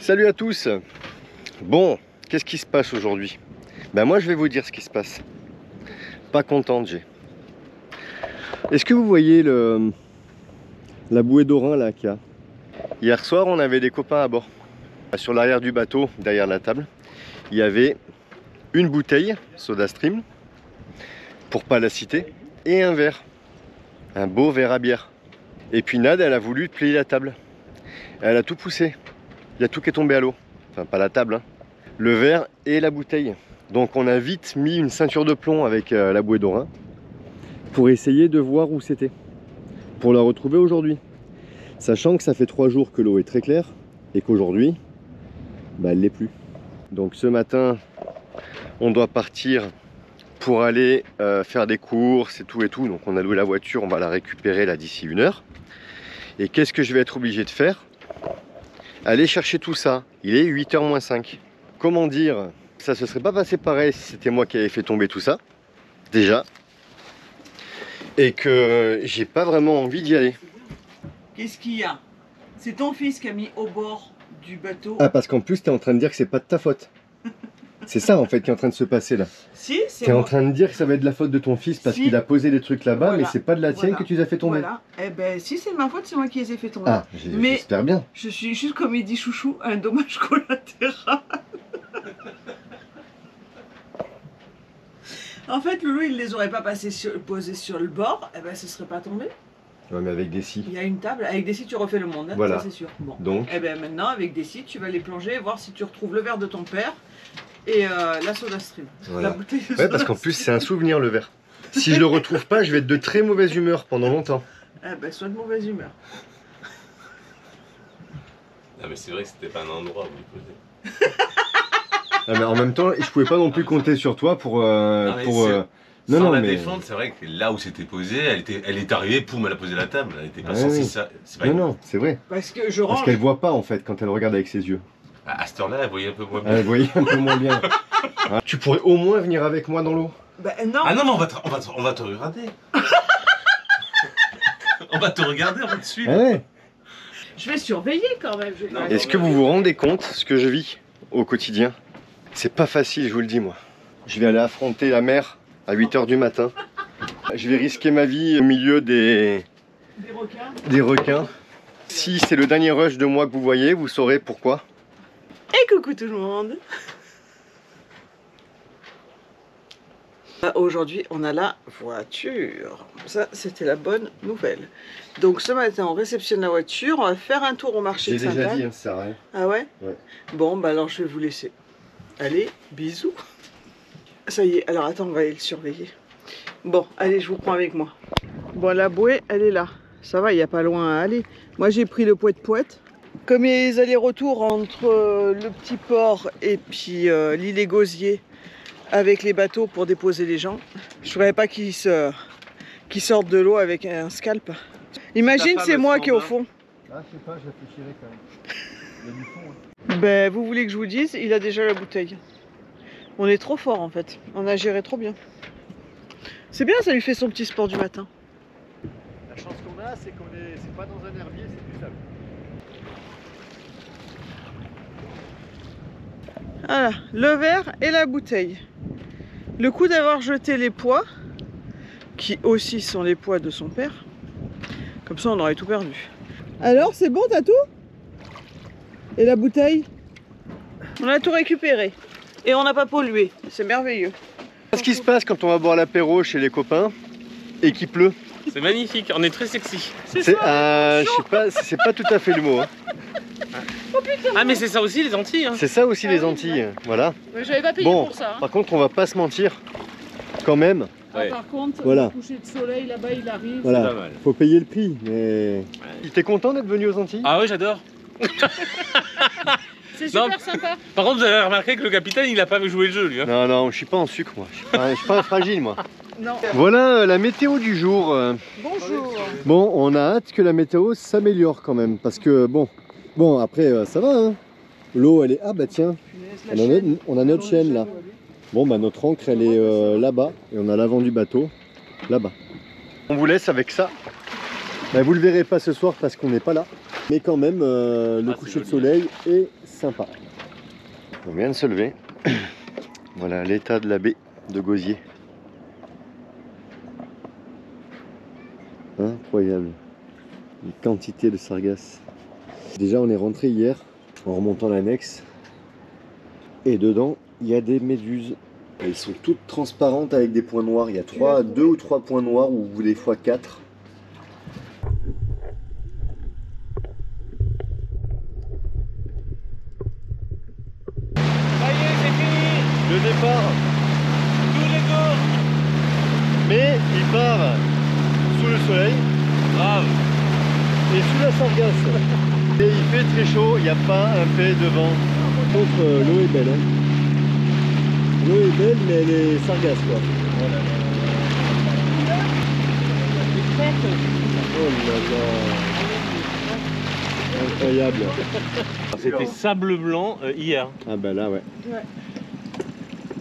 Salut à tous. Bon, qu'est-ce qui se passe aujourd'hui? Ben moi je vais vous dire ce qui se passe. Pas contente j'ai. Est-ce que vous voyez la bouée d'Orin là qu'il y a? Hier soir on avait des copains à bord. Sur l'arrière du bateau, derrière la table, il y avait une bouteille SodaStream, pour pas la citer, et un verre. Un beau verre à bière. Et puis Nad, elle a voulu plier la table. Elle a tout poussé. Il y a tout qui est tombé à l'eau. Enfin, pas la table, hein. Le verre et la bouteille. Donc on a vite mis une ceinture de plomb avec la bouée d'Orin pour essayer de voir où c'était. Pour la retrouver aujourd'hui. Sachant que ça fait 3 jours que l'eau est très claire et qu'aujourd'hui, bah, elle l'est plus. Donc ce matin, on doit partir pour aller faire des courses et tout et tout. Donc on a loué la voiture, on va la récupérer là d'ici 1 heure. Et qu'est-ce que je vais être obligé de faire? Aller chercher tout ça. Il est 8h moins 5. Comment dire? Ça se serait pas passé pareil si c'était moi qui avais fait tomber tout ça. Déjà. Et que j'ai pas vraiment envie d'y aller. Qu'est-ce qu'il y a? C'est ton fils qui a mis au bord du bateau. Ah, parce qu'en plus, tu es en train de dire que c'est pas de ta faute. C'est ça en fait qui est en train de se passer là. Si, c'est Tu es en train de dire que ça va être de la faute de ton fils parce Si. qu'il a posé des trucs là-bas, Voilà. mais c'est pas de la tienne que tu les as fait tomber. Voilà. Eh ben, si c'est de ma faute, c'est moi qui les ai fait tomber. Ah, Mais j'espère bien. je suis juste, comme il dit Chouchou, un dommage collatéral. En fait, Loulou, il les aurait pas posés sur le bord, eh ben, ce serait pas tombé. Ouais, mais avec des scies. Il y a une table, avec des scies, tu refais le monde, hein, Voilà. ça c'est sûr. Bon. Donc, Eh ben, maintenant, avec des scies, tu vas les plonger et voir si tu retrouves le verre de ton père et la SodaStream. voilà. La bouteille de Ouais, parce qu'en plus, c'est un souvenir le verre. Si je le retrouve pas, je vais être de très mauvaise humeur pendant longtemps. Eh ben, sois de mauvaise humeur. Non mais c'est vrai que c'était pas un endroit où il posait. Ah, mais en même temps, je pouvais pas non plus compter sur toi pour. Sans non, la mais. défendre, c'est vrai que là où c'était posé, elle est arrivée, poum, elle a posé la table. Elle était pas Ouais, censée oui. ça. C'est pas Non, une- non, c'est vrai. Parce que je Parce range. qu'elle voit pas en fait quand elle regarde avec ses yeux. À cette heure-là, elle voyait un peu moins bien. Elle voyait un peu moins bien. Ah, tu pourrais au moins venir avec moi dans l'eau. Ben, non. Ah non, mais on va te regarder. On va te regarder, on va te suivre. Ah ouais. Je vais surveiller quand même. Non, Est-ce que vous vous rendez compte ce que je vis au quotidien? C'est pas facile, je vous le dis moi. Je vais aller affronter la mer à 8h du matin. Je vais risquer ma vie au milieu Des requins. des requins. Si c'est le dernier rush de moi que vous voyez, vous saurez pourquoi. Et coucou tout le monde. Aujourd'hui, on a la voiture. Ça, c'était la bonne nouvelle. Donc ce matin, on réceptionne la voiture. On va faire un tour au marché de J'ai déjà dit, Sainte-Anne. hein, ça sert à rien. Ah ouais? Ouais. Bon, bah alors je vais vous laisser. Allez, bisous. Ça y est, alors attends, on va aller le surveiller. Bon, allez, je vous prends avec moi. Bon, la bouée, elle est là. Ça va, il n'y a pas loin à aller. Moi, j'ai pris le Poète-Poète. Comme il y a les allers-retours entre le petit port et puis l'île et Gosier avec les bateaux pour déposer les gens, je ne voudrais pas qu'ils sortent de l'eau avec un scalp. Imagine, c'est moi qui est au fond. Ah, je sais pas, je réfléchirai quand même. Il y a du fond. Hein. Ben, vous voulez que je vous dise, il a déjà la bouteille. On est trop fort en fait. On a géré trop bien. C'est bien, ça lui fait son petit sport du matin. La chance qu'on a, c'est c'est pas dans un herbier, c'est du sable. Voilà, le verre et la bouteille. Le coup d'avoir jeté les pois, qui aussi sont les pois de son père, comme ça on aurait tout perdu. Alors, c'est bon, t'as tout? Et la bouteille? On a tout récupéré. Et on n'a pas pollué. C'est merveilleux. Qu'est-ce qui se passe quand on va boire l'apéro chez les copains et qu'il pleut? C'est magnifique, on est très sexy. Je sais pas, c'est pas tout à fait le mot. Hein. Ah mais c'est ça aussi les Antilles. Hein. C'est ça aussi les Antilles, voilà. J'avais pas payé Bon, pour ça. Hein. par contre, on va pas se mentir, quand même. Ah, par contre, Voilà. le coucher de soleil là-bas, il arrive. Voilà, pas mal. faut payer le prix. Mais t'es content d'être venu aux Antilles? Ah oui j'adore. C'est Non. super sympa. Par contre vous avez remarqué que le capitaine il a pas joué le jeu lui. Hein. Non, non, je suis pas en sucre moi. Je suis pas fragile moi. Non. Voilà la météo du jour. Bonjour. Bon, on a hâte que la météo s'améliore quand même. Parce que bon après ça va. Hein. L'eau elle est. Ah bah tiens, on a notre chaîne là. Bon bah notre ancre elle est là-bas. Et on a l'avant du bateau là-bas. On vous laisse avec ça. Bah, vous le verrez pas ce soir parce qu'on n'est pas là. Mais quand même, le Ah, coucher de c'est joli. soleil est sympa. On vient de se lever. Voilà l'état de la baie de Gosier. Incroyable. Une quantité de sargasses. Déjà, on est rentré hier en remontant l'annexe. Et dedans, il y a des méduses. Elles sont toutes transparentes avec des points noirs. Il y a 2 ou 3 points noirs ou des fois 4. Ça y est, c'est fini. Le départ, Tous les jours. mais il part sous le soleil Grave. et sous la sargasse. Et il fait très chaud, il n'y a pas un pet de vent. Par contre, l'eau est belle. Hein. L'eau est belle, mais elle est sargasse quoi. Oh là là. Incroyable. C'était sable blanc hier. Ah bah là ouais. Ouais.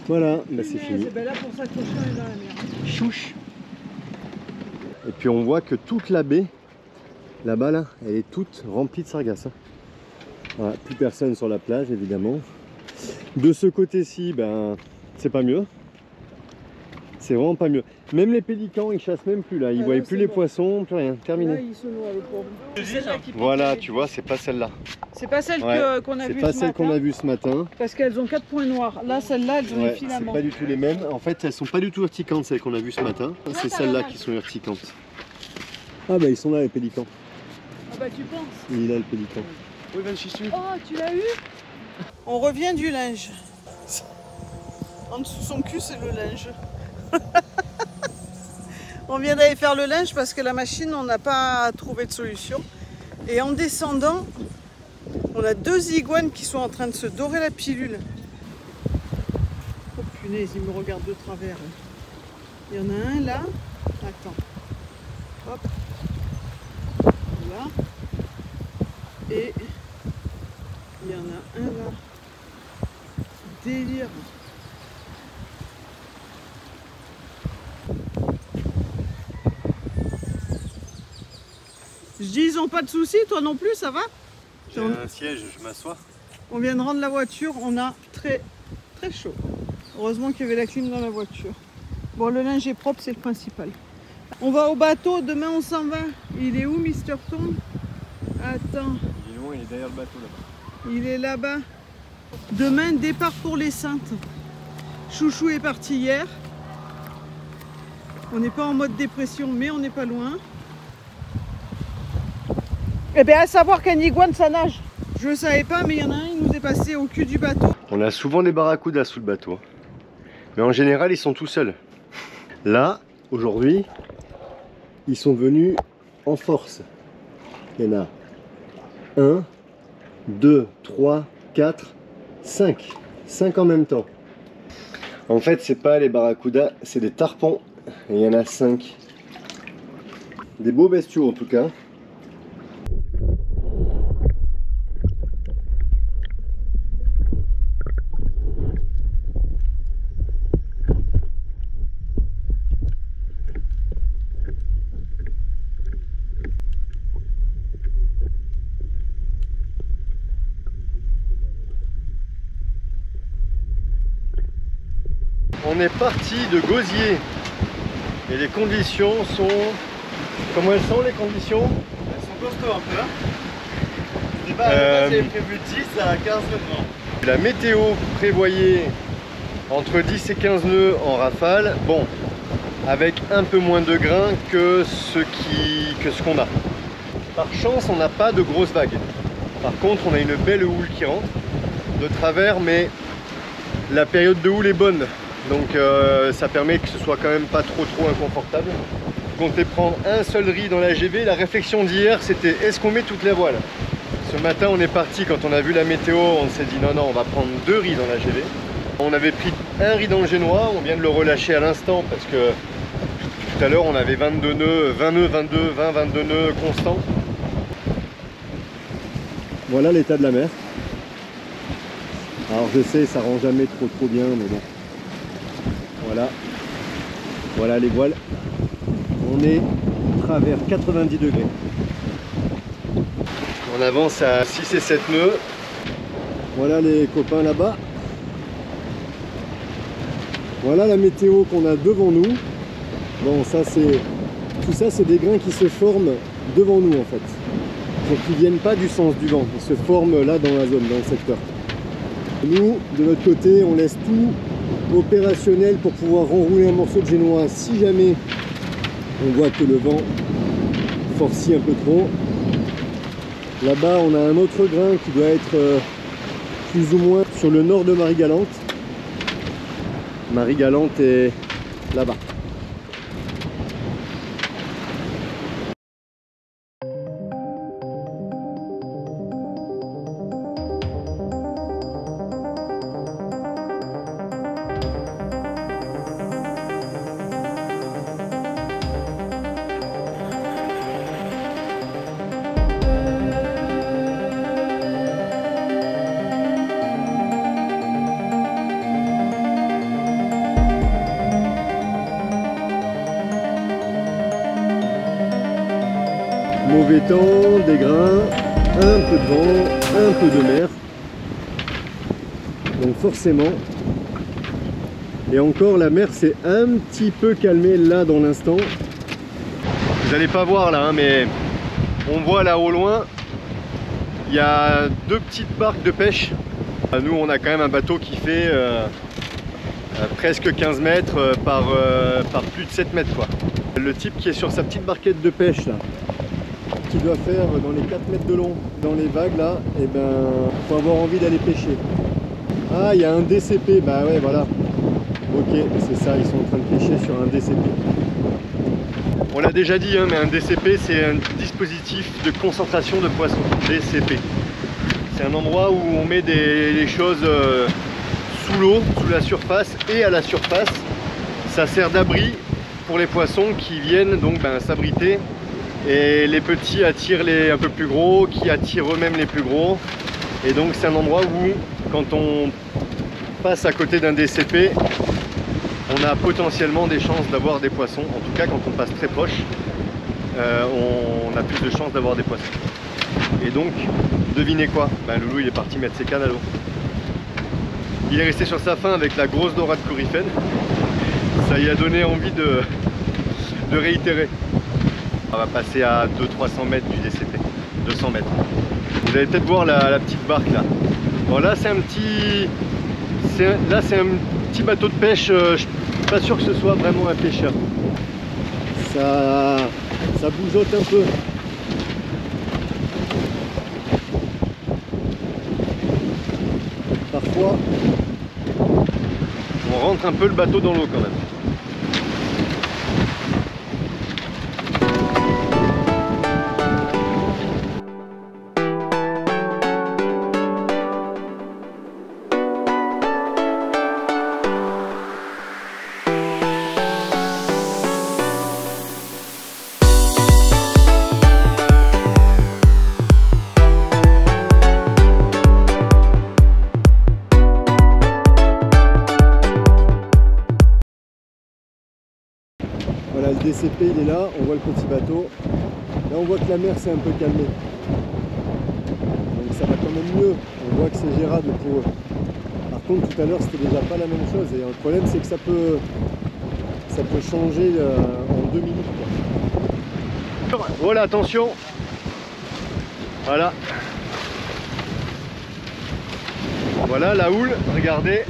Voilà, bah c'est fini. C'est là pour ça que le cochon est dans la mer. Chouche. Et puis on voit que toute la baie, là-bas là, elle est toute remplie de sargasses. Hein. Voilà, plus personne sur la plage évidemment. De ce côté-ci, ben c'est pas mieux. C'est vraiment pas mieux. Même les pélicans, ils chassent même plus là. Ils Ah voient là, plus c'est les bon. poissons, plus rien. Là, Terminé. il se noie le pauvre. Voilà, tu vois, c'est pas celle-là. C'est pas celle Ouais, qu'on a c'est vue pas ce celle qu'on matin, a vue ce matin. parce qu'elles ont 4 points noirs. Là, celles-là, elles ont Ouais, les c'est filaments. pas du tout les mêmes. En fait, elles sont pas du tout urticantes, celles qu'on a vues ce matin. C'est celles-là qui sont urticantes. Ah bah ils sont là les pélicans. Ah bah tu penses. Il est là le pélican. Oh, tu l'as eu? On revient du linge. En dessous son cul, c'est le linge. On vient d'aller faire le linge parce que la machine, on n'a pas trouvé de solution. Et en descendant, on a 2 iguanes qui sont en train de se dorer la pilule. Oh punaise, il me regarde de travers. Il y en a un là. Attends. Hop. Là. Et il y en a un là. Délire. Je dis, ils ont pas de soucis, toi non plus, ça va? J'ai un siège, je m'assois. On vient de rendre la voiture, on a très chaud. Heureusement qu'il y avait la clim dans la voiture. Bon, le linge est propre, c'est le principal. On va au bateau, demain on s'en va. Il est où, Mr. Tom? Attends, Il est loin, il est derrière le bateau là-bas. il est là-bas. Demain, départ pour les Saintes. Chouchou est parti hier. On n'est pas en mode dépression, mais on n'est pas loin. Eh bien, à savoir qu'un iguane, ça nage. Je ne savais pas, mais il y en a un, il nous est passé au cul du bateau. On a souvent des barracudas sous le bateau. Mais en général, ils sont tout seuls. Là, aujourd'hui, ils sont venus en force. Il y en a 1, 2, 3, 4, 5. 5 en même temps. En fait, c'est pas les barracudas, c'est des tarpons. Et il y en a 5. Des beaux bestiaux en tout cas. On est parti de Gosier et les conditions sont... Comment elles sont les conditions? Elles sont costauds un peu, hein. Au départ, j'avais prévu de 10 à 15 nœuds. La météo prévoyait entre 10 et 15 nœuds en rafale, bon, avec un peu moins de grains que ce qu'on a. Par chance, on n'a pas de grosses vagues. Par contre, on a une belle houle qui rentre de travers, mais la période de houle est bonne. Donc ça permet que ce soit quand même pas trop inconfortable. Je comptais prendre un seul riz dans la GV. La réflexion d'hier, c'était est-ce qu'on met toute la voile? Ce matin, on est parti, quand on a vu la météo, on s'est dit non, on va prendre 2 riz dans la GV. On avait pris un riz dans le génois, on vient de le relâcher à l'instant parce que tout à l'heure on avait 22 nœuds, 20 nœuds, 22 nœuds constants. Voilà l'état de la mer. Alors je sais, ça rend jamais trop bien, mais bon. Voilà les voiles. On est travers 90 degrés. On avance à 6 et 7 nœuds. Voilà les copains là-bas. Voilà la météo qu'on a devant nous. Bon, ça c'est... Tout ça c'est des grains qui se forment devant nous en fait. Donc ils ne viennent pas du sens du vent. Ils se forment là dans la zone, dans le secteur. Nous, de notre côté, on laisse tout opérationnel pour pouvoir renrouler un morceau de génois si jamais on voit que le vent forcit un peu trop. Là-bas, on a un autre grain qui doit être plus ou moins sur le nord de Marie-Galante. Marie-Galante est là-bas. Mauvais temps, des grains, un peu de vent, un peu de mer. Donc forcément. Et encore la mer s'est un petit peu calmée là dans l'instant. Vous n'allez pas voir là, hein, mais on voit là au loin, il y a deux petites barques de pêche. Nous on a quand même un bateau qui fait presque 15 mètres par plus de 7 mètres quoi. Le type qui est sur sa petite barquette de pêche là, qui doit faire dans les 4 mètres de long dans les vagues là, et ben faut avoir envie d'aller pêcher. Ah, il y a un DCP, bah ouais voilà. Ok, c'est ça, ils sont en train de pêcher sur un DCP. On l'a déjà dit, hein, mais un DCP c'est un dispositif de concentration de poissons. DCP. C'est un endroit où on met les choses sous l'eau, sous la surface et à la surface. Ça sert d'abri pour les poissons qui viennent donc s'abriter. Et les petits attirent les un peu plus gros, qui attirent eux-mêmes les plus gros. Et donc c'est un endroit où, quand on passe à côté d'un DCP, on a potentiellement des chances d'avoir des poissons. En tout cas, quand on passe très proche, on a plus de chances d'avoir des poissons. Et donc, devinez quoi? Loulou il est parti mettre ses cannes à l'eau. Il est resté sur sa faim avec la grosse dorade coryphène. Ça lui a donné envie de réitérer. On va passer à 200-300 mètres du DCP, 200 mètres. Vous allez peut-être voir la petite barque là. Bon là c'est un petit bateau de pêche, je suis pas sûr que ce soit vraiment un pêcheur. Ça bougeote un peu. Parfois on rentre un peu le bateau dans l'eau quand même. Voilà, le DCP il est là, on voit le petit bateau. Là on voit que la mer s'est un peu calmée. Donc ça va quand même mieux, on voit que c'est gérable pour eux. Par contre tout à l'heure c'était déjà pas la même chose et le problème c'est que ça peut changer en 2 minutes. Quoi. Voilà, attention. Voilà. Voilà la houle, regardez.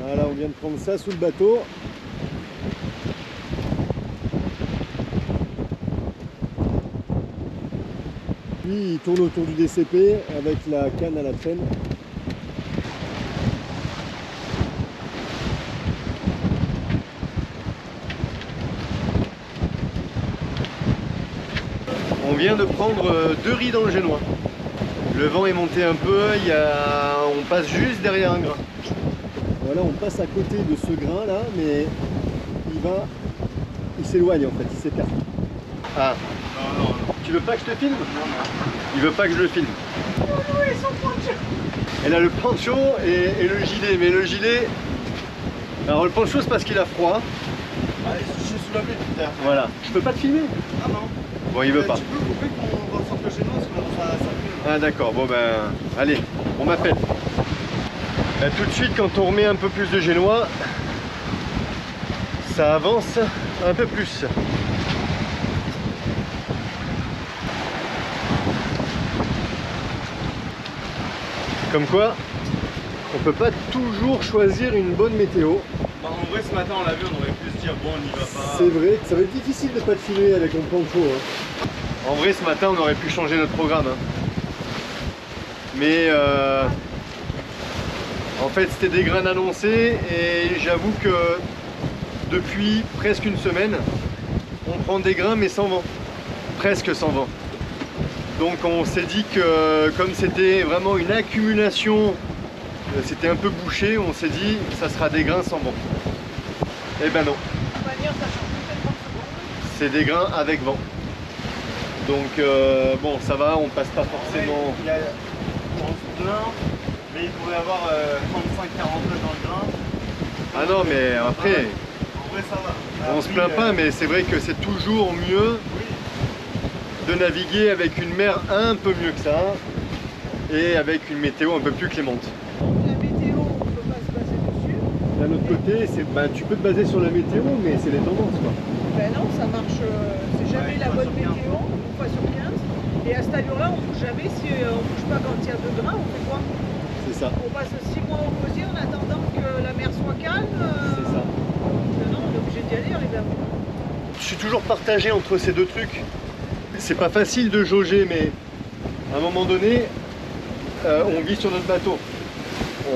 Voilà, on vient de prendre ça sous le bateau. Lui, il tourne autour du DCP avec la canne à la traîne. On vient de prendre 2 riz dans le génois. Le vent est monté un peu, on passe juste derrière un grain. Voilà, on passe à côté de ce grain là, mais il s'éloigne en fait, il s'écarte. Ah, non. Tu veux pas que je te filme? Non. Il veut pas que je le filme. Oui, son poncho. Elle a le poncho et le gilet, mais le gilet... Alors le poncho c'est parce qu'il a froid, Ah, je suis sous la pluie, putain. Voilà. Je peux pas te filmer? Ah non. Bon, il veut pas. Tu peux couper qu'on ressorte le génome, sinon ça pue. Ah d'accord, bon ben, allez, on m'appelle. Tout de suite, quand on remet un peu plus de génois, ça avance un peu plus. Comme quoi, on peut pas toujours choisir une bonne météo. Bah, en vrai, ce matin, on l'a vu, on aurait pu se dire, bon, on n'y va pas. C'est vrai, ça va être difficile de pas te filmer avec un plan de faux. Hein. En vrai, ce matin, on aurait pu changer notre programme. Hein. Mais en fait, c'était des grains annoncés et j'avoue que depuis presque une semaine, on prend des grains mais sans vent. Presque sans vent. Donc on s'est dit que comme c'était vraiment une accumulation, c'était un peu bouché, on s'est dit ça sera des grains sans vent. Eh ben non. C'est des grains avec vent. Donc bon, ça va, on passe pas forcément. On se plaint, mais il pourrait y avoir 35-40 nœuds dans le grain. Ah non, mais après, En vrai, ça va. on se plaint pas, mais c'est vrai que c'est toujours mieux de naviguer avec une mer un peu mieux que ça et avec une météo un peu plus clémente. La météo, on ne peut pas se baser dessus. D'un autre côté, tu peux te baser sur la météo, mais c'est les tendances quoi. Ben non, ça marche, c'est jamais la bonne météo, une fois sur 15. Et à cette allure-là, on ne bouge jamais. Si on ne bouge pas quand il y a 2 grains, on fait quoi? C'est ça. On passe 6 mois opposés en attendant que la mer soit calme. C'est ça. Non, on est obligé d'y aller, les gars. Je suis toujours partagé entre ces deux trucs. C'est pas facile de jauger, mais à un moment donné, on vit sur notre bateau.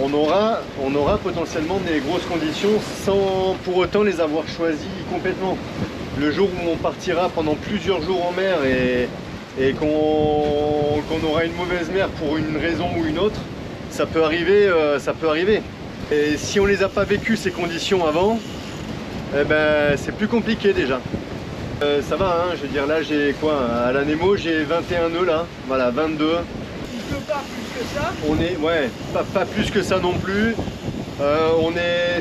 On aura potentiellement des grosses conditions sans pour autant les avoir choisies complètement. Le jour où on partira pendant plusieurs jours en mer et qu'on aura une mauvaise mer pour une raison ou une autre, ça peut arriver, Et si on les a pas vécues ces conditions avant, eh ben, c'est plus compliqué déjà. Ça va, hein, je veux dire, là j'ai quoi? À la Nemo, j'ai 21 nœuds là, voilà, 22. Il ne peut pas plus que ça. On est, ouais, pas plus que ça non plus.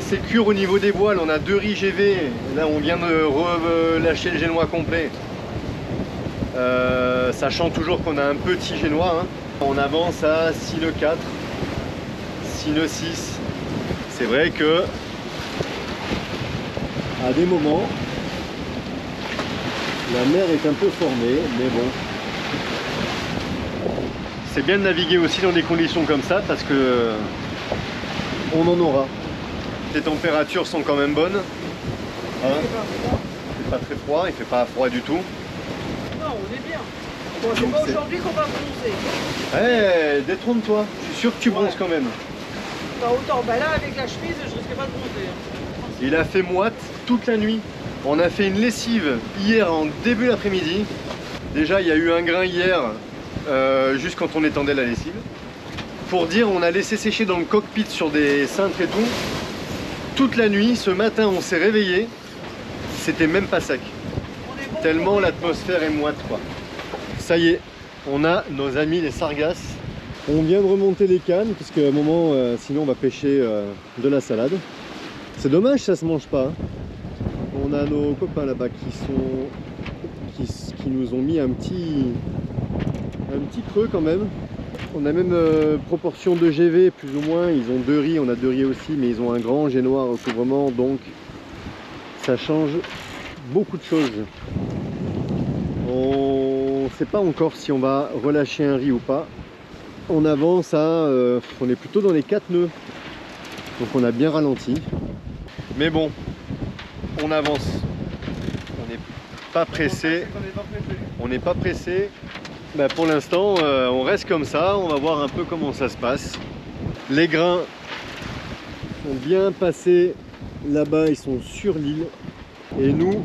C'est cure au niveau des voiles, on a 2 riz GV. Là, on vient de relâcher le génois complet. Sachant toujours qu'on a un petit génois. Hein. On avance à 6 nœuds 4, 6 nœuds 6. C'est vrai que à des moments, la mer est un peu formée, mais bon. C'est bien de naviguer aussi dans des conditions comme ça parce que on en aura. Les températures sont quand même bonnes. Hein, il fait pas très froid, il fait pas froid du tout. Non, on est bien. Bon, c'est Donc pas c'est- aujourd'hui qu'on va bronzer. Eh, détrompe-toi, je suis sûr que tu bronzes quand même. Pas autant. Bah là, avec la chemise, je risquais pas de bronzer. Il a fait moite toute la nuit. On a fait une lessive hier en début d'après-midi. Déjà, il y a eu un grain hier, juste quand on étendait la lessive. Pour dire, on a laissé sécher dans le cockpit sur des cintres et tout. Toute la nuit, ce matin, on s'est réveillé. C'était même pas sec. On est bon. Tellement l'atmosphère est moite, quoi. Ça y est, on a nos amis les sargasses. On vient de remonter les cannes, parce qu'à un moment, sinon on va pêcher de la salade. C'est dommage, ça se mange pas. Hein. On a nos copains là-bas qui nous ont mis un petit creux quand même. On a même proportion de GV plus ou moins. Ils ont 2 riz, on a 2 riz aussi, mais ils ont un grand génois recouvrement, donc ça change beaucoup de choses. On ne sait pas encore si on va relâcher un riz ou pas. On avance à... on est plutôt dans les 4 nœuds. Donc on a bien ralenti. Mais bon, on avance. On n'est pas pressé. On n'est pas pressé. Bah pour l'instant, on reste comme ça. On va voir un peu comment ça se passe. Les grains sont bien passés là-bas. Ils sont sur l'île. Et nous,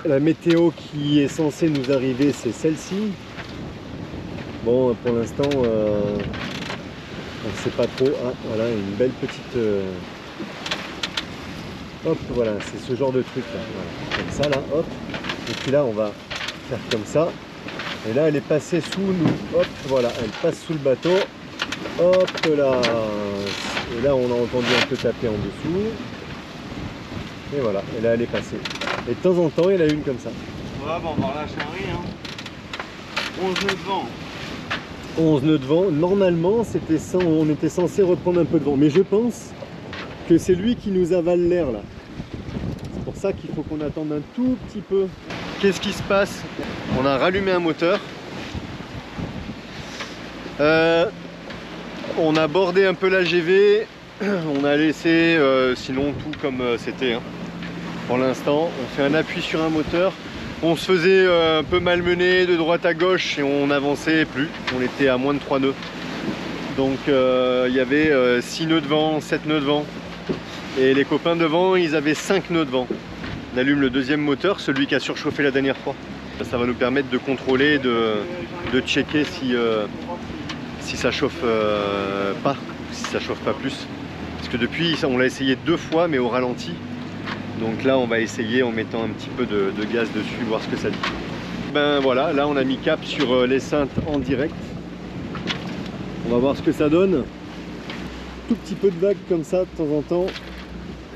la météo qui est censée nous arriver, c'est celle-ci. Bon, pour l'instant, on ne sait pas trop. Ah, voilà, une belle petite... Hop, voilà, c'est ce genre de truc là. Voilà. Comme ça, là, hop. Et puis là, on va faire comme ça. Et là, elle est passée sous nous. Hop, voilà, elle passe sous le bateau. Hop là. Et là, on a entendu un peu taper en dessous. Et voilà, et là, elle est passée. Et de temps en temps, il y en a une comme ça. Ouais, bon, on va relâcher un riz. Hein. 11 nœuds de vent. 11 nœuds de vent. Normalement, on était censé reprendre un peu de vent. Mais je pense que c'est lui qui nous avale l'air là. C'est pour ça qu'il faut qu'on attende un tout petit peu. Qu'est-ce qui se passe? On a rallumé un moteur. On a bordé un peu la GV. On a laissé sinon tout comme c'était. Hein. Pour l'instant, on fait un appui sur un moteur. On se faisait un peu malmener de droite à gauche et on n'avançait plus. On était à moins de 3 nœuds. Donc il y avait 6 nœuds de vent, 7 nœuds de vent. Et les copains devant, ils avaient 5 nœuds de vent. On allume le deuxième moteur, celui qui a surchauffé la dernière fois. Ça va nous permettre de contrôler, de checker si ça chauffe pas, si ça chauffe pas plus. Parce que depuis, on l'a essayé 2 fois, mais au ralenti. Donc là, on va essayer en mettant un petit peu de gaz dessus, voir ce que ça dit. Ben voilà, là on a mis cap sur les cintres en direct. On va voir ce que ça donne. Tout petit peu de vagues comme ça de temps en temps.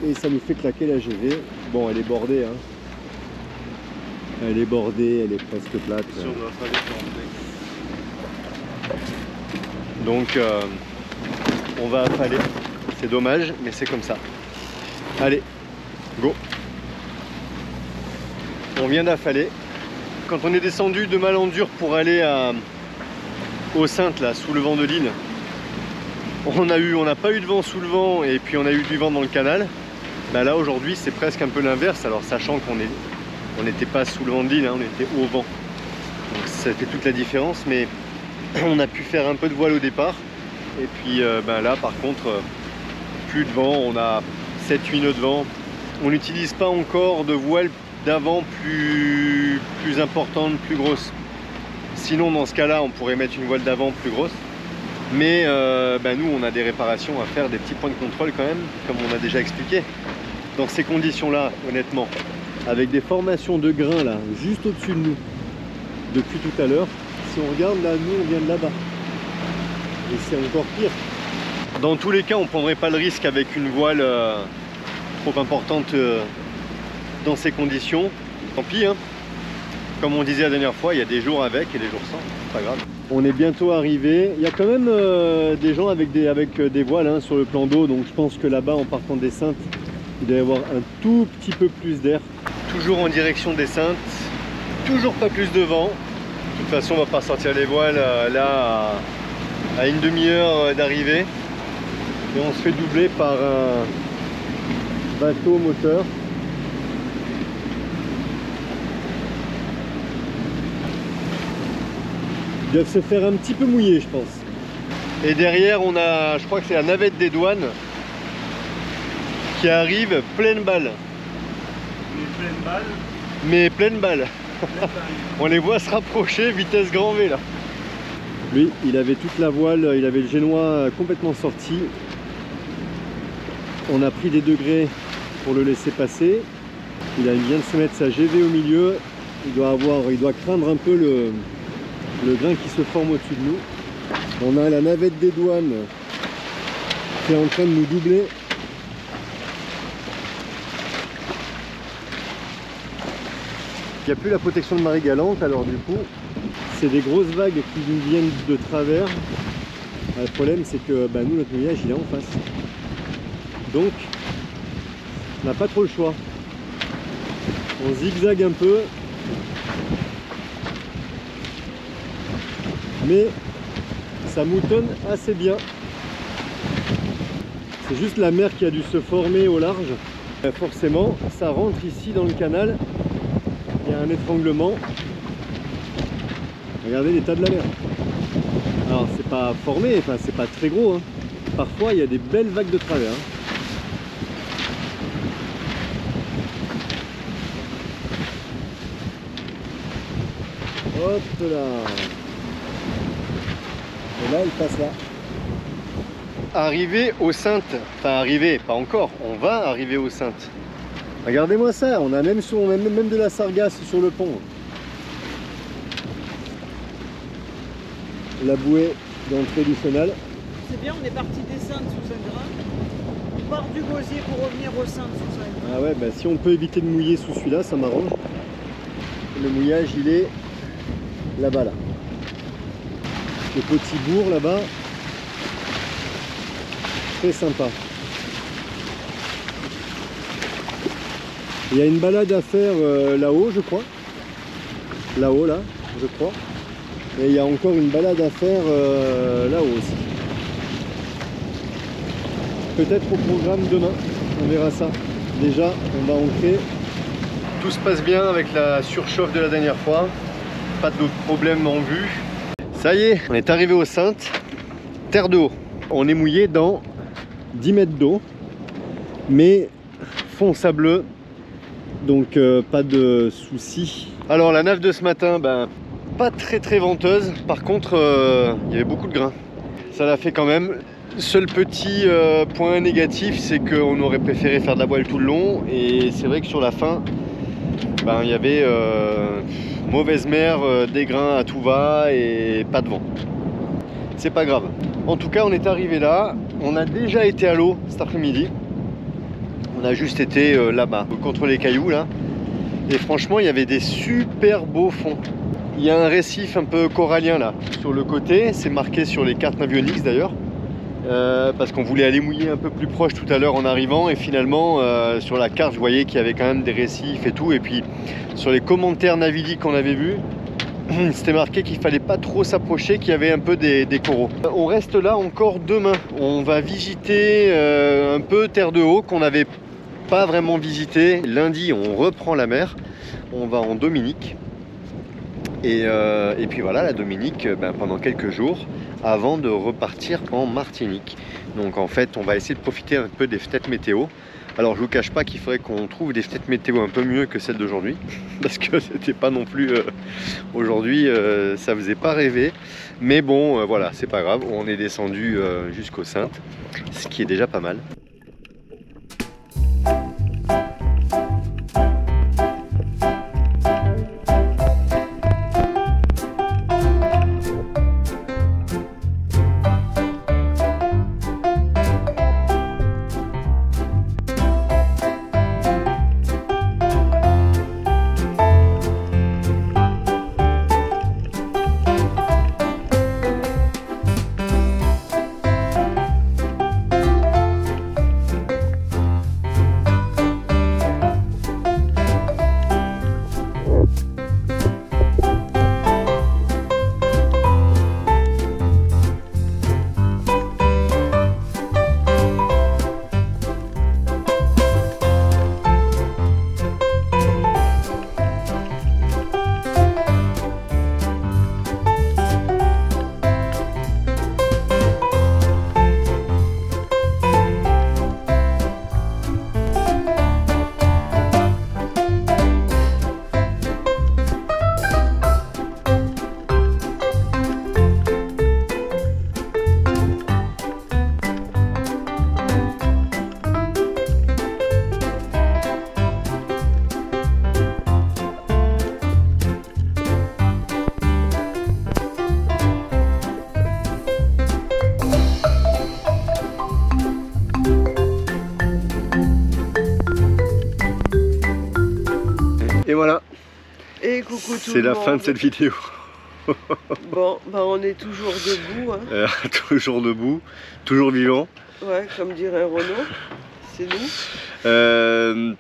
Et ça nous fait claquer la GV. Bon, elle est bordée. Hein. Elle est bordée, elle est presque plate. Donc on va affaler. C'est dommage, mais c'est comme ça. Allez, go. On vient d'affaler. Quand on est descendu de Malandure pour aller au Saintes, là, sous le vent de l'île, on n'a pas eu de vent sous le vent et puis on a eu du vent dans le canal. Bah là aujourd'hui c'est presque un peu l'inverse, alors sachant qu'on n'était pas sous le vent de l'île, hein, on était au vent. Donc ça fait toute la différence, mais on a pu faire un peu de voile au départ. Et puis ben là par contre, plus de vent, on a 7-8 nœuds de vent. On n'utilise pas encore de voile d'avant plus importante, plus grosse. Sinon dans ce cas-là on pourrait mettre une voile d'avant plus grosse. Mais ben nous on a des réparations à faire, des petits points de contrôle quand même, comme on a déjà expliqué. Dans ces conditions-là, honnêtement, avec des formations de grains là, juste au-dessus de nous, depuis tout à l'heure, si on regarde là, nous on vient de là-bas. Et c'est encore pire. Dans tous les cas, on ne prendrait pas le risque avec une voile trop importante dans ces conditions. Tant pis, hein. Comme on disait la dernière fois, il y a des jours avec et des jours sans, c'est pas grave. On est bientôt arrivé. Il y a quand même des gens avec des voiles hein, sur le plan d'eau, donc je pense que là-bas, en partant des Saintes, il doit y avoir un tout petit peu plus d'air. Toujours en direction des Saintes, toujours pas plus de vent. De toute façon, on va pas sortir les voiles là à une demi-heure d'arrivée. Et on se fait doubler par un bateau moteur. Ils doivent se faire un petit peu mouiller, je pense. Et derrière, on a, je crois que c'est la navette des douanes qui arrive pleine balle. Mais pleine balle. On les voit se rapprocher, vitesse grand V là. Lui, il avait toute la voile, il avait le génois complètement sorti. On a pris des degrés pour le laisser passer. Il vient de se mettre sa GV au milieu. Il doit craindre un peu le grain qui se forme au-dessus de nous. On a la navette des douanes qui est en train de nous doubler. Il n'y a plus la protection de marée galante, alors du coup c'est des grosses vagues qui nous viennent de travers. Le problème c'est que nous, notre mouillage il est en face, donc on n'a pas trop le choix. On zigzague un peu, mais ça moutonne assez bien. C'est juste la mer qui a dû se former au large. Forcément ça rentre ici dans le canal. Il y a un étranglement. Regardez l'état de la mer. Alors c'est pas formé, enfin c'est pas très gros. Hein. Parfois il y a des belles vagues de travers. Hein. Hop là. Et là elle passe là. Arrivé aux Saintes. Enfin arrivé, pas encore. On va arriver aux Saintes. Regardez-moi ça, on a même de la sargasse sur le pont. La bouée d'entrée du Senal. C'est bien, on est parti des Saintes sous un grain. On part du Gosier pour revenir aux Saintes sous un grain. Ah ouais, bah si on peut éviter de mouiller sous celui-là, ça m'arrange. Le mouillage, il est là-bas, là. Le petit bourg, là-bas. Très sympa. Il y a une balade à faire là-haut, je crois. Là-haut, là, je crois. Et il y a encore une balade à faire là-haut aussi. Peut-être au programme demain, on verra ça. Déjà, on va ancrer. Tout se passe bien avec la surchauffe de la dernière fois. Pas d'autres problèmes en vue. Ça y est, on est arrivé aux Saintes. Terre de haut. On est mouillé dans 10 mètres d'eau. Mais fond sableux. Donc pas de soucis. Alors la nave de ce matin, ben, pas très venteuse. Par contre, il y avait beaucoup de grains. Ça l'a fait quand même. Seul petit point négatif, c'est qu'on aurait préféré faire de la voile tout le long. Et c'est vrai que sur la fin, ben, il y avait mauvaise mer, des grains à tout va et pas de vent. C'est pas grave. En tout cas, on est arrivé là. On a déjà été à l'eau cet après-midi. On a juste été là-bas, contre les cailloux là. Et franchement, il y avait des super beaux fonds. Il y a un récif un peu corallien là, sur le côté. C'est marqué sur les cartes Navionics d'ailleurs. Parce qu'on voulait aller mouiller un peu plus proche tout à l'heure en arrivant. Et finalement, sur la carte, je voyais qu'il y avait quand même des récifs et tout. Et puis, sur les commentaires Navili qu'on avait vus, c'était marqué qu'il fallait pas trop s'approcher, qu'il y avait un peu des coraux. On reste là encore demain. On va visiter un peu Terre de Haut qu'on n'avait pas vraiment visité. Lundi, on reprend la mer. On va en Dominique. Et puis voilà, la Dominique, ben, pendant quelques jours, avant de repartir en Martinique. Donc en fait, on va essayer de profiter un peu des fenêtres météo. Alors je vous cache pas qu'il faudrait qu'on trouve des fenêtres météo un peu mieux que celles d'aujourd'hui, parce que c'était pas non plus aujourd'hui, ça faisait pas rêver. Mais bon, voilà, c'est pas grave, on est descendu jusqu'aux Saintes, ce qui est déjà pas mal. Et voilà, Et coucou tout c'est le la monde. fin de cette vidéo. Bon, bah on est toujours debout, hein. Toujours debout, toujours vivant. Ouais, comme dirait Renaud, c'est nous.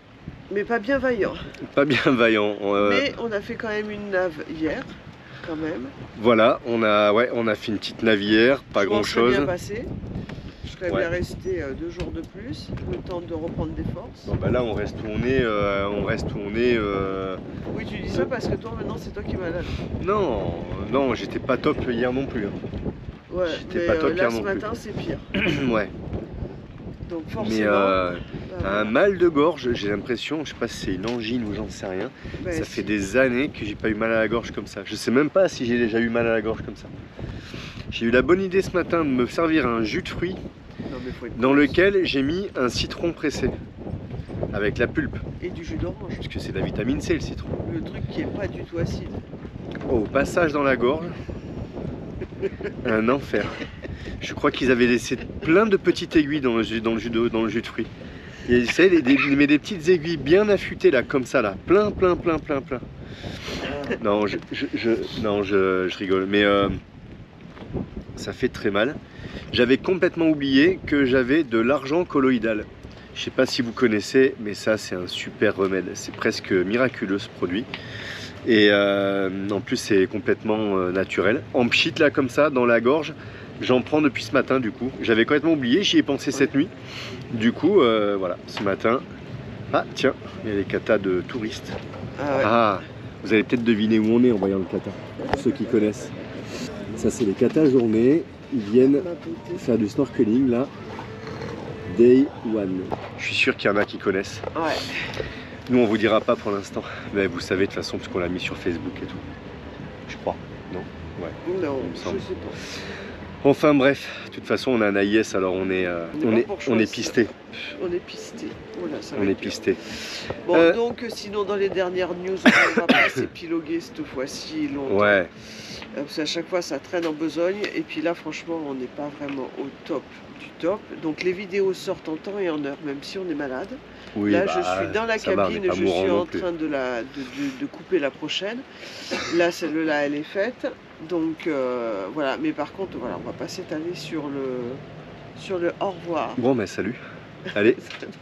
Mais pas bien vaillant. Pas bien vaillant. Mais on a fait quand même une nave hier, quand même. Voilà, on a fait une petite navière, pas grand chose. Bien passé. Je serais Ouais. bien resté 2 jours de plus, le temps de reprendre des forces. Bon, bah là on reste où on est, Oui, tu dis ça parce que toi maintenant c'est toi qui es malade. Non, j'étais pas top hier non plus. Hein. Ouais, J'étais mais pas top là hier ce non plus. matin c'est pire. Ouais. Donc Mais forcément. un mal de gorge, j'ai l'impression, je sais pas si c'est une angine ou j'en sais rien. Ben, Ça si. fait des années que j'ai pas eu mal à la gorge comme ça. Je sais même pas si j'ai déjà eu mal à la gorge comme ça. J'ai eu la bonne idée ce matin de me servir un jus de fruits Non, mais faut être dans cool. lequel j'ai mis un citron pressé avec la pulpe, Et du jus d'orange. puisque c'est de la vitamine C le citron. Le truc qui est pas du tout acide. Au passage dans la gorge, un enfer. Je crois qu'ils avaient laissé plein de petites aiguilles dans le jus de fruits. Et vous savez, mais des petites aiguilles bien affûtées là, comme ça là, plein. Non, je rigole, mais ça fait très mal. J'avais complètement oublié que j'avais de l'argent colloïdal. Je sais pas si vous connaissez, mais ça c'est un super remède. C'est presque miraculeux ce produit. Et en plus c'est complètement naturel. En pchit là comme ça, dans la gorge, j'en prends depuis ce matin du coup. J'avais complètement oublié, j'y ai pensé cette nuit. Du coup, voilà, ce matin... Ah tiens, il y a les katas de touristes. Ah ouais. Ah, vous allez peut-être deviner où on est en voyant le kata, pour ceux qui connaissent. Ça c'est les katas journée, ils viennent faire du snorkeling là. Day one. Je suis sûr qu'il y en a qui connaissent. Ouais. Nous on vous dira pas pour l'instant. Mais vous savez de toute façon parce qu'on l'a mis sur Facebook et tout. Je crois. Non? Ouais. Non, il me je semble. sais pas. Enfin bref, de toute façon on a un AIS alors on est pisté. On est pisté. Voilà, ça va On est être dur. pisté. Bon, donc sinon dans les dernières news, on va pas s'épiloguer cette fois-ci longtemps. Ouais. Parce qu'à chaque fois ça traîne en besogne. Et puis là franchement on n'est pas vraiment au top du top. Donc les vidéos sortent en temps et en heure, même si on est malade. Oui, Là bah, je suis dans la ça va, on cabine, n'est pas je mourant suis non en plus. train de couper la prochaine. Là celle-là elle est faite. Donc voilà, mais par contre voilà, on va pas s'étaler sur le au revoir. Bon mais salut. Allez,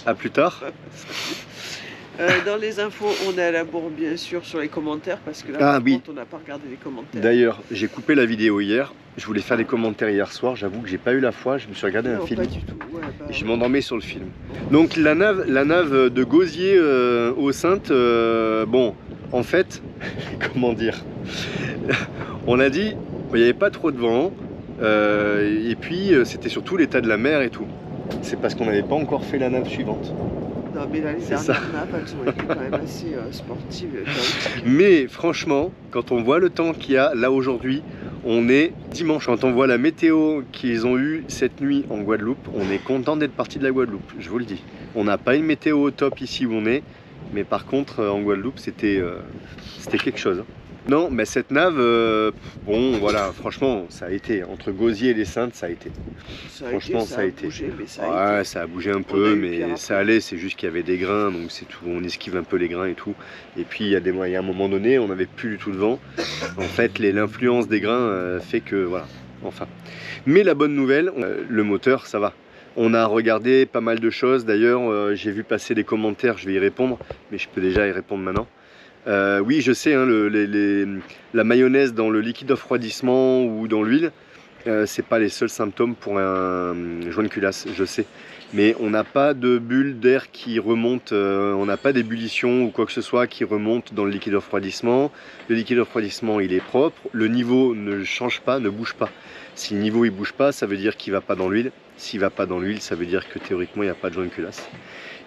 à plus tard. Dans les infos, on est à la bourre bien sûr sur les commentaires parce que là Ah par oui. contre, on n'a pas regardé les commentaires. D'ailleurs, j'ai coupé la vidéo hier. Je voulais faire des commentaires hier soir. J'avoue que j'ai pas eu la foi. Je me suis regardé un Non, film. pas du tout. Ouais, bah, Et je m'endormais sur le film. Donc la nave de Gosier aux Saintes, bon, en fait, comment dire, on a dit, il n'y avait pas trop de vent, et puis c'était surtout l'état de la mer et tout. C'est parce qu'on n'avait pas encore fait la nave suivante. Non, mais là, les C'est dernières ça. nappes, elles ont été quand même assez sportives. chaotiques. Mais franchement, quand on voit le temps qu'il y a là aujourd'hui, on est dimanche. Quand on voit la météo qu'ils ont eue cette nuit en Guadeloupe, on est content d'être parti de la Guadeloupe, je vous le dis. On n'a pas une météo au top ici où on est, mais par contre en Guadeloupe c'était quelque chose. Non, mais cette nave, bon voilà, franchement ça a été, entre Gosier et les Saintes ça a été. Franchement, ça a été. Bougé, mais ça a Ouais, été. ça a bougé un On a peu, eu mais pire ça après. allait, c'est juste qu'il y avait des grains, donc c'est tout, on esquive un peu les grains et tout. Et puis il y a un moment donné, on n'avait plus du tout de vent. En fait, l'influence des grains fait que, voilà, enfin. Mais la bonne nouvelle, le moteur, ça va. On a regardé pas mal de choses, d'ailleurs, j'ai vu passer des commentaires, je vais y répondre, mais je peux déjà y répondre maintenant. Oui, je sais, hein, la mayonnaise dans le liquide de refroidissement ou dans l'huile, c'est pas les seuls symptômes pour un joint de culasse, je sais. Mais on n'a pas de bulles d'air qui remontent, on n'a pas d'ébullition ou quoi que ce soit qui remonte dans le liquide de refroidissement. Le liquide de refroidissement, il est propre, le niveau ne change pas, ne bouge pas. Si le niveau il bouge pas, ça veut dire qu'il va pas dans l'huile. S'il va pas dans l'huile, ça veut dire que théoriquement il n'y a pas de joint de culasse.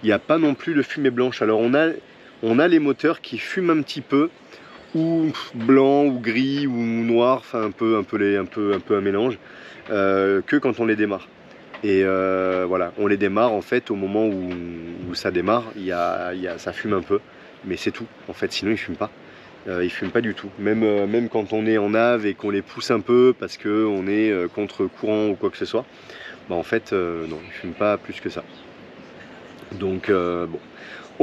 Il n'y a pas non plus de fumée blanche. Alors on a les moteurs qui fument un petit peu, ou blanc, ou gris, ou noir, enfin un peu un mélange, que quand on les démarre. Et voilà, on les démarre en fait au moment où ça démarre, ça fume un peu, mais c'est tout. En fait, sinon ils fument pas. Ils fument pas du tout. Même quand on est en nave et qu'on les pousse un peu parce qu'on est contre courant ou quoi que ce soit, bah en fait non, ils fument pas plus que ça. Donc bon.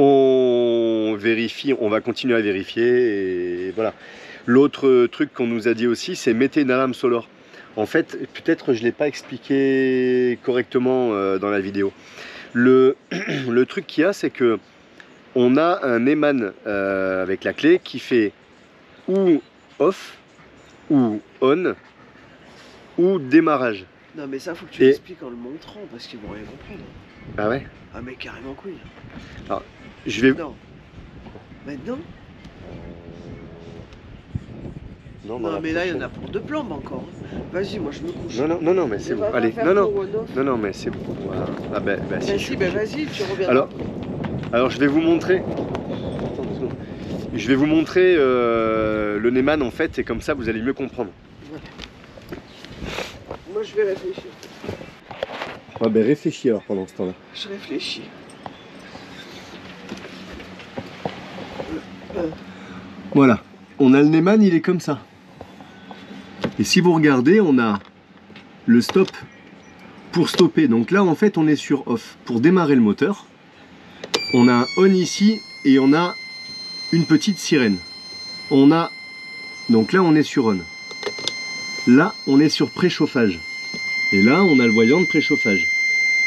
On vérifie, on va continuer à vérifier et voilà. L'autre truc qu'on nous a dit aussi, c'est mettez une alarme sonore. En fait, peut-être je ne l'ai pas expliqué correctement dans la vidéo. Le truc qu'il y a, c'est que on a un Eman avec la clé qui fait ou off, ou on, ou démarrage. Non, mais ça, faut que tu l'expliques en le montrant parce qu'ils vont rien comprendre. Ah ouais? Ah, mais carrément couille. Alors, je vais... Non. Maintenant? Non, mais là, il y en a pour 2 plombes encore. Vas-y, moi, je me couche. Non, mais c'est bon. Allez, non, mais c'est bon. Voilà. Ah ben si. Si, ben vas-y, tu reviens. Alors, je vais vous montrer. Attends 2 secondes. Je vais vous montrer le Neyman en fait, et comme ça, vous allez mieux comprendre. Ouais. Moi, je vais réfléchir. Ah ben réfléchis alors pendant ce temps-là. Je réfléchis. Voilà. On a le Neyman, il est comme ça. Et si vous regardez, on a le stop pour stopper. Donc là, en fait, on est sur off. Pour démarrer le moteur, On a un on ici et on a une petite sirène. On a, donc là on est sur on. Là on est sur préchauffage. Et là on a le voyant de préchauffage.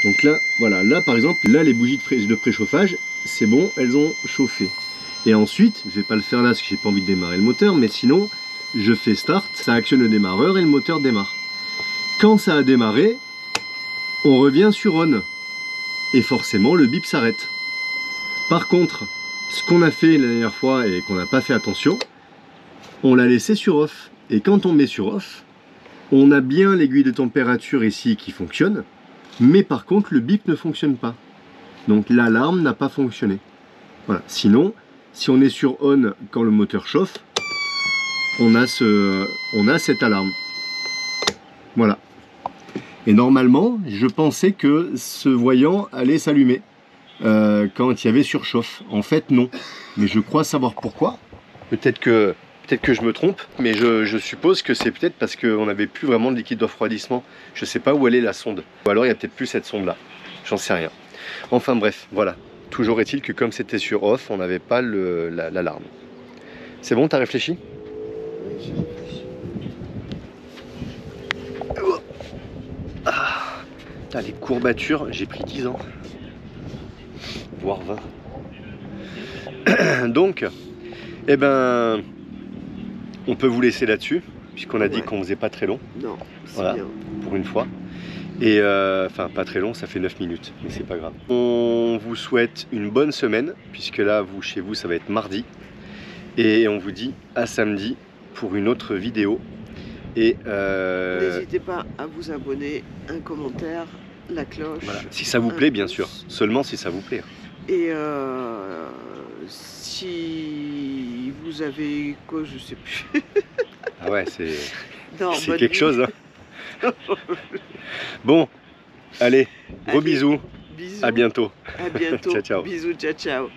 Donc là, voilà, là par exemple, là les bougies de préchauffage, c'est bon, elles ont chauffé. Et ensuite, je vais pas le faire là parce que j'ai pas envie de démarrer le moteur, mais sinon, je fais start, ça actionne le démarreur et le moteur démarre. Quand ça a démarré, on revient sur on. Et forcément, le bip s'arrête. Par contre, ce qu'on a fait la dernière fois et qu'on n'a pas fait attention, on l'a laissé sur off. Et quand on met sur off, on a bien l'aiguille de température ici qui fonctionne, mais par contre, le bip ne fonctionne pas. Donc l'alarme n'a pas fonctionné. Voilà. Sinon, si on est sur on quand le moteur chauffe, on a cette alarme. Voilà. Et normalement, je pensais que ce voyant allait s'allumer quand il y avait surchauffe. En fait, non. Mais je crois savoir pourquoi. Peut-être que je me trompe, mais je suppose que c'est peut-être parce qu'on n'avait plus vraiment de liquide de refroidissement. Je ne sais pas où elle est la sonde. Ou alors il n'y a peut-être plus cette sonde-là. J'en sais rien. Enfin bref, voilà. Toujours est-il que comme c'était sur off, on n'avait pas l'alarme. C'est bon, t'as réfléchi? Oui, j'ai réfléchi. Ah, les courbatures, j'ai pris 10 ans. Voire 20. Donc, eh ben, on peut vous laisser là-dessus, puisqu'on a dit qu'on faisait pas très long. Non, c'est voilà, bien. pour une fois. Et enfin, pas très long, ça fait 9 minutes, mais c'est pas grave. On vous souhaite une bonne semaine, puisque là, chez vous, ça va être mardi. Et on vous dit à samedi pour une autre vidéo. Et n'hésitez pas à vous abonner, un commentaire, la cloche. voilà. Si ça vous plaît, bien sûr. Seulement si ça vous plaît. Et si vous avez quoi, je sais plus. Ah ouais, c'est Non, bonne quelque nuit. chose. Hein. Bon, allez, gros Allez, bisous. Bisous. À bientôt. À bientôt. Ciao, ciao. Bisous, ciao, ciao.